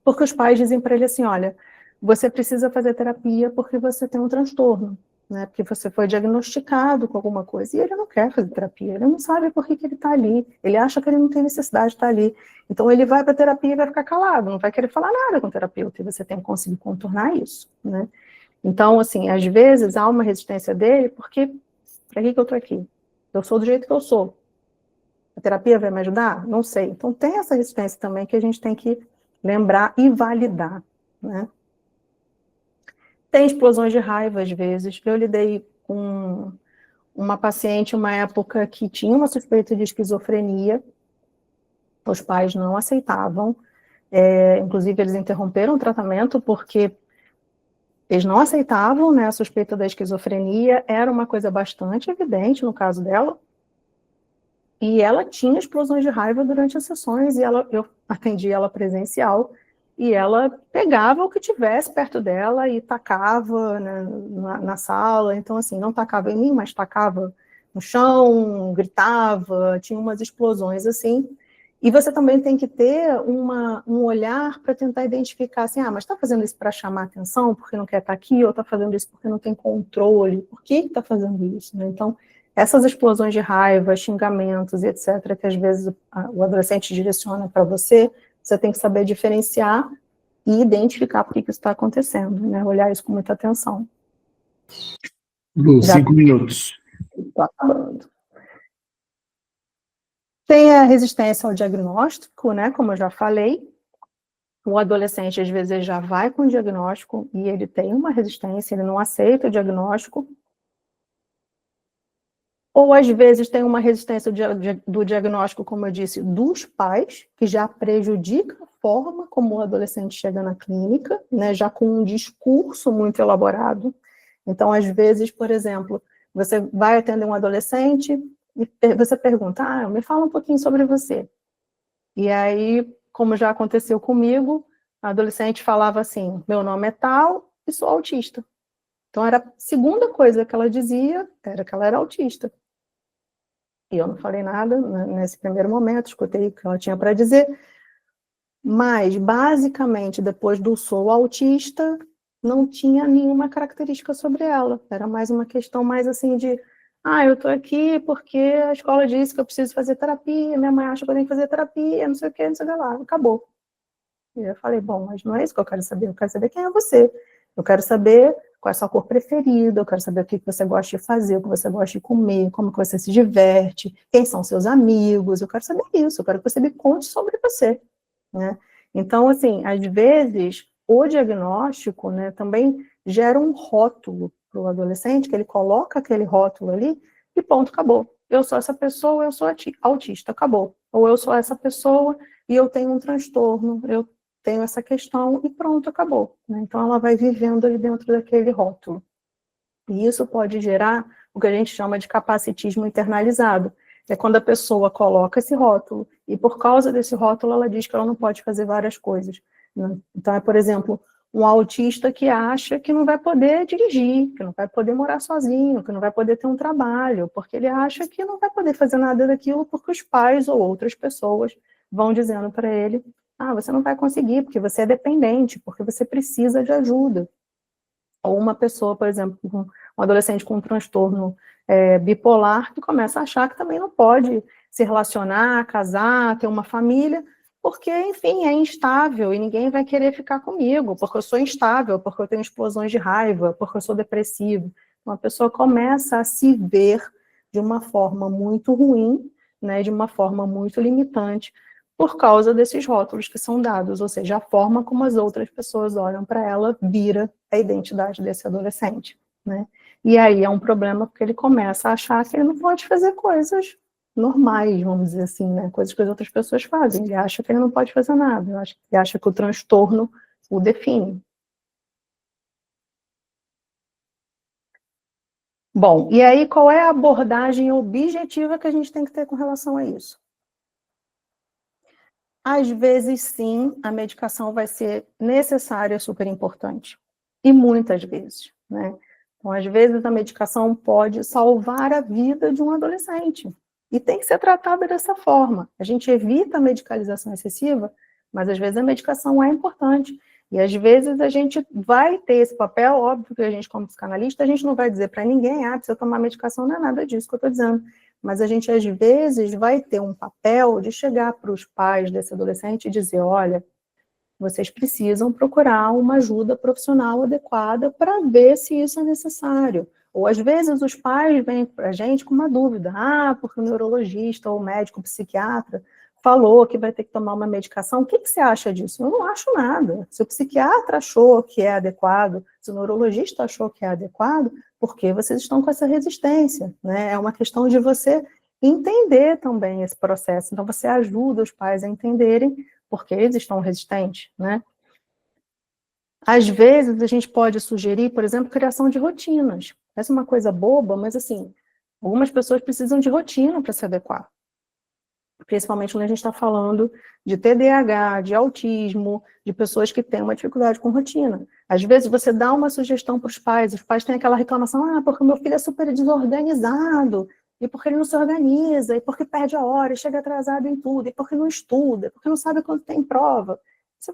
porque os pais dizem para ele assim, olha, você precisa fazer terapia porque você tem um transtorno, né? Porque você foi diagnosticado com alguma coisa, e ele não quer fazer terapia, ele não sabe por que ele está ali, ele acha que ele não tem necessidade de estar ali. Então ele vai para a terapia e vai ficar calado, não vai querer falar nada com o terapeuta, e você tem que conseguir contornar isso, né? Então, assim, às vezes há uma resistência dele, porque para que eu estou aqui? Eu sou do jeito que eu sou. A terapia vai me ajudar? Não sei. Então tem essa resistência também que a gente tem que lembrar e validar, né? Tem explosões de raiva às vezes. Eu lidei com uma paciente, uma época que tinha uma suspeita de esquizofrenia, os pais não aceitavam, inclusive eles interromperam o tratamento porque eles não aceitavam, né, a suspeita da esquizofrenia, era uma coisa bastante evidente no caso dela, e ela tinha explosões de raiva durante as sessões, e eu atendi ela presencial, e ela pegava o que tivesse perto dela e tacava, né, na sala. Então, assim, não tacava em mim, mas tacava no chão, gritava, tinha umas explosões assim. E você também tem que ter um olhar para tentar identificar assim, mas está fazendo isso para chamar atenção, porque não quer estar aqui, ou está fazendo isso porque não tem controle, por que está fazendo isso, né? Então, essas explosões de raiva, xingamentos e etc., que às vezes o adolescente direciona para você, você tem que saber diferenciar e identificar por que isso está acontecendo, né? Olhar isso com muita atenção. Lu, 5 minutos. Estou acabando. Tem a resistência ao diagnóstico, né? Como eu já falei. O adolescente, às vezes, já vai com o diagnóstico e ele tem uma resistência, ele não aceita o diagnóstico. Ou, às vezes, tem uma resistência do diagnóstico, como eu disse, dos pais, que já prejudica a forma como o adolescente chega na clínica, né, já com um discurso muito elaborado. Então, às vezes, por exemplo, você vai atender um adolescente e você pergunta, me fala um pouquinho sobre você. E aí, como já aconteceu comigo, a adolescente falava assim, meu nome é tal e sou autista. Então, era a segunda coisa que ela dizia, era que ela era autista. E eu não falei nada nesse primeiro momento, escutei o que ela tinha para dizer, mas, basicamente, depois do sou autista, não tinha nenhuma característica sobre ela. Era mais uma questão mais assim de, eu estou aqui porque a escola disse que eu preciso fazer terapia, minha mãe acha que eu tenho que fazer terapia, não sei o que, não sei o que lá, acabou. E eu falei, bom, mas não é isso que eu quero saber quem é você. Eu quero saber qual é a sua cor preferida, eu quero saber o que você gosta de fazer, o que você gosta de comer, como que você se diverte, quem são seus amigos, eu quero saber isso, eu quero que você me conte sobre você, né? Então, assim, às vezes, o diagnóstico, né, também gera um rótulo para o adolescente, que ele coloca aquele rótulo ali e ponto, acabou. Eu sou essa pessoa, eu sou autista, acabou. Ou eu sou essa pessoa e eu tenho um transtorno, eu tenho essa questão e pronto, acabou, né? Então, ela vai vivendo ali dentro daquele rótulo. E isso pode gerar o que a gente chama de capacitismo internalizado. É quando a pessoa coloca esse rótulo e, por causa desse rótulo, ela diz que ela não pode fazer várias coisas, né? Então, é, por exemplo, um autista que acha que não vai poder dirigir, que não vai poder morar sozinho, que não vai poder ter um trabalho, porque ele acha que não vai poder fazer nada daquilo porque os pais ou outras pessoas vão dizendo para ele, você não vai conseguir, porque você é dependente, porque você precisa de ajuda. Ou uma pessoa, por exemplo, um adolescente com um transtorno bipolar, que começa a achar que também não pode se relacionar, casar, ter uma família, porque, enfim, é instável e ninguém vai querer ficar comigo, porque eu sou instável, porque eu tenho explosões de raiva, porque eu sou depressivo. Então, a pessoa começa a se ver de uma forma muito ruim, né, de uma forma muito limitante, por causa desses rótulos que são dados, ou seja, a forma como as outras pessoas olham para ela vira a identidade desse adolescente, né? E aí é um problema porque ele começa a achar que ele não pode fazer coisas normais, vamos dizer assim, né? Coisas que as outras pessoas fazem. Ele acha que ele não pode fazer nada, ele acha que o transtorno o define. Bom, e aí qual é a abordagem objetiva que a gente tem que ter com relação a isso? Às vezes, sim, a medicação vai ser necessária, super importante. E muitas vezes, né? Então, às vezes, a medicação pode salvar a vida de um adolescente. E tem que ser tratada dessa forma. A gente evita a medicalização excessiva, mas às vezes a medicação é importante. E às vezes a gente vai ter esse papel, óbvio que a gente, como psicanalista, a gente não vai dizer para ninguém, precisa tomar medicação, não é nada disso que eu estou dizendo. Mas a gente, às vezes, vai ter um papel de chegar para os pais desse adolescente e dizer, olha, vocês precisam procurar uma ajuda profissional adequada para ver se isso é necessário. Ou, às vezes, os pais vêm para a gente com uma dúvida, porque o neurologista ou o médico, o psiquiatra, falou que vai ter que tomar uma medicação, o que você acha disso? Eu não acho nada. Se o psiquiatra achou que é adequado, se o neurologista achou que é adequado, por que vocês estão com essa resistência, né? É uma questão de você entender também esse processo. Então, você ajuda os pais a entenderem por que eles estão resistentes, né? Às vezes, a gente pode sugerir, por exemplo, criação de rotinas. Essa é uma coisa boba, mas, assim, algumas pessoas precisam de rotina para se adequar. Principalmente quando a gente está falando de TDAH, de autismo, de pessoas que têm uma dificuldade com rotina. Às vezes você dá uma sugestão para os pais têm aquela reclamação, porque o meu filho é super desorganizado, e porque ele não se organiza, e porque perde a hora, e chega atrasado em tudo, e porque não estuda, e porque não sabe quando tem prova. Você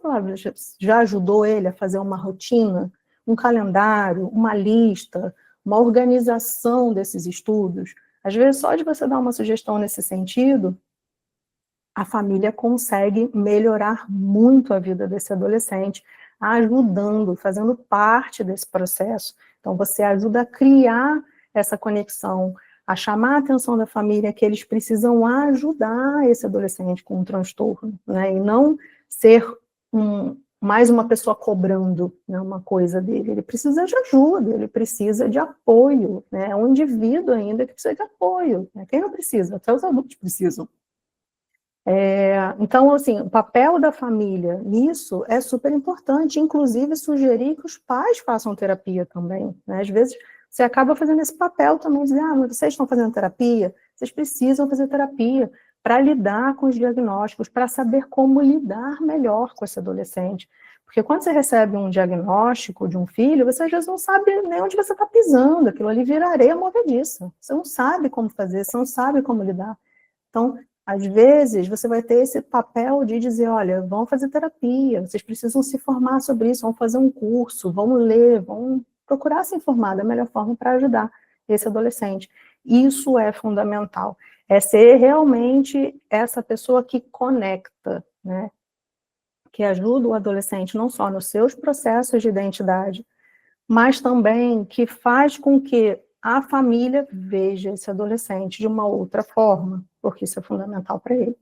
já ajudou ele a fazer uma rotina, um calendário, uma lista, uma organização desses estudos? Às vezes, só de você dar uma sugestão nesse sentido, a família consegue melhorar muito a vida desse adolescente, ajudando, fazendo parte desse processo. Então, você ajuda a criar essa conexão, a chamar a atenção da família que eles precisam ajudar esse adolescente com um transtorno, né? E não ser mais uma pessoa cobrando, né, uma coisa dele. Ele precisa de ajuda, ele precisa de apoio, né? É um indivíduo ainda que precisa de apoio, né? Quem não precisa? Até os adultos precisam. Então, assim, o papel da família nisso é super importante, inclusive sugerir que os pais façam terapia também, né? Às vezes você acaba fazendo esse papel também, dizer, mas vocês estão fazendo terapia? Vocês precisam fazer terapia para lidar com os diagnósticos, para saber como lidar melhor com esse adolescente. Porque quando você recebe um diagnóstico de um filho, você às vezes não sabe nem onde você está pisando, aquilo ali vira areia movediça. Você não sabe como fazer, você não sabe como lidar. Então, às vezes, você vai ter esse papel de dizer, olha, vão fazer terapia, vocês precisam se formar sobre isso, vão fazer um curso, vão ler, vão procurar se informar da melhor forma para ajudar esse adolescente. Isso é fundamental. É ser realmente essa pessoa que conecta, né? Que ajuda o adolescente não só nos seus processos de identidade, mas também que faz com que a família veja esse adolescente de uma outra forma, porque isso é fundamental para ele.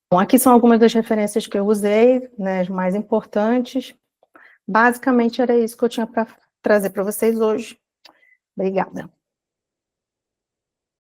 Bom, aqui são algumas das referências que eu usei, né, as mais importantes. Basicamente era isso que eu tinha para trazer para vocês hoje. Obrigada.